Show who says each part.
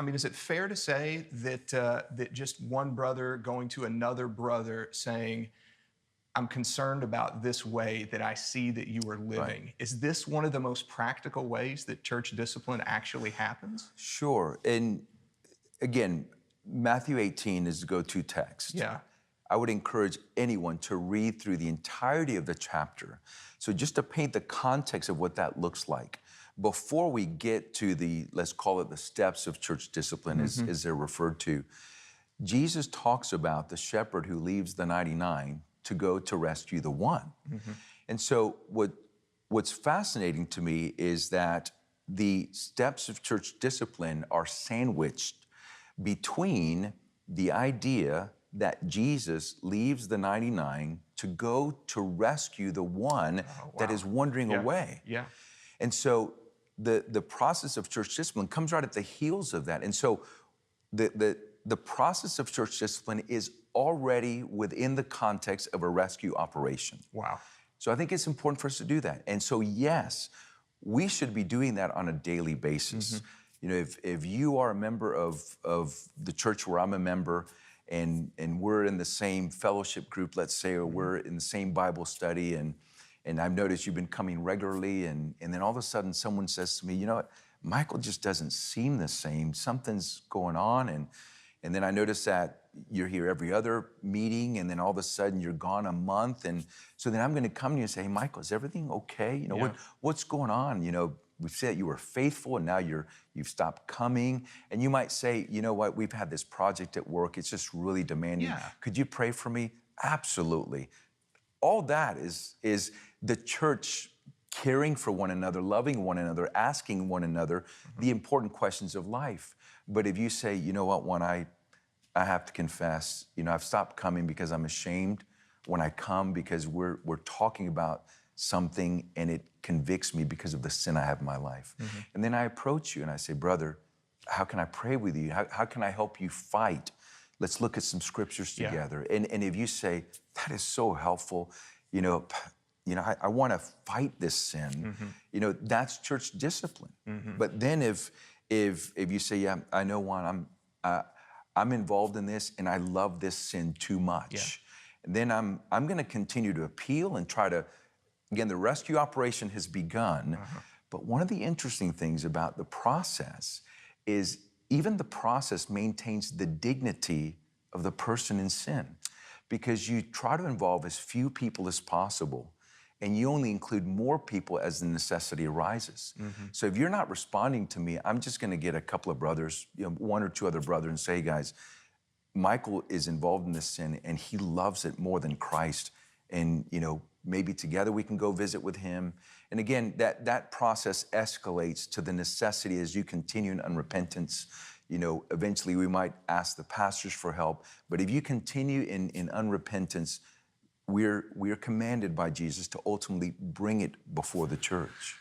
Speaker 1: is it fair to say that just one brother going to another brother saying, I'm concerned about this way that I see that you are living.
Speaker 2: Right.
Speaker 1: Is this one of the most practical ways that church discipline actually happens?
Speaker 2: Sure. And again, Matthew 18 is the go-to text.
Speaker 1: Yeah.
Speaker 2: I would encourage anyone to read through the entirety of the chapter. So just to paint the context of what that looks like, before we get to the, let's call it the steps of church discipline, as they're referred to, Jesus talks about the shepherd who leaves the 99 to go to rescue the one. And so what's fascinating to me is that the steps of church discipline are sandwiched between the idea that Jesus leaves the 99 to go to rescue the one that is wandering away.
Speaker 1: Yeah.
Speaker 2: And so the process of church discipline comes right at the heels of that. And so the process of church discipline is already within the context of a rescue operation.
Speaker 1: Wow.
Speaker 2: So I think it's important for us to do that. And so yes, we should be doing that on a daily basis. You know, if you are a member of the church where I'm a member, and we're in the same fellowship group, let's say, or we're in the same Bible study, and I've noticed you've been coming regularly, and then all of a sudden someone says to me, you know what, Michael just doesn't seem the same. Something's going on, and then I notice that you're here every other meeting, and then all of a sudden you're gone a month, and so then I'm going to come to you and say, hey, Michael, is everything okay? You know, what's going on? You know, we've said you were faithful, and now you've stopped coming. And you might say, you know what, we've had this project at work. It's just really demanding.
Speaker 1: Yeah.
Speaker 2: Could you pray for me? Absolutely. All that is the church caring for one another, loving one another, asking one another the important questions of life. But if you say, you know what, Juan, I have to confess, you know, I've stopped coming because I'm ashamed when I come because we're talking about something and it convicts me because of the sin I have in my life. And then I approach you and I say, brother, how can I pray with you? How can I help you fight? Let's look at some scriptures together. And if you say, that is so helpful, you know, I want to fight this sin, you know, that's church discipline. But then if you say, yeah, I know, Juan, I'm involved in this and I love this sin too much, then I'm going to continue to appeal and try to. Again, the rescue operation has begun, but one of the interesting things about the process is even the process maintains the dignity of the person in sin, because you try to involve as few people as possible, and you only include more people as the necessity arises. So if you're not responding to me, I'm just going to get a couple of brothers, you know, one or two other brothers, and say, hey guys, Michael is involved in this sin, and he loves it more than Christ, and you know, maybe together we can go visit with him. And again, that process escalates to the necessity as you continue in unrepentance. You know, eventually we might ask the pastors for help. But if you continue in unrepentance, we're commanded by Jesus to ultimately bring it before the church.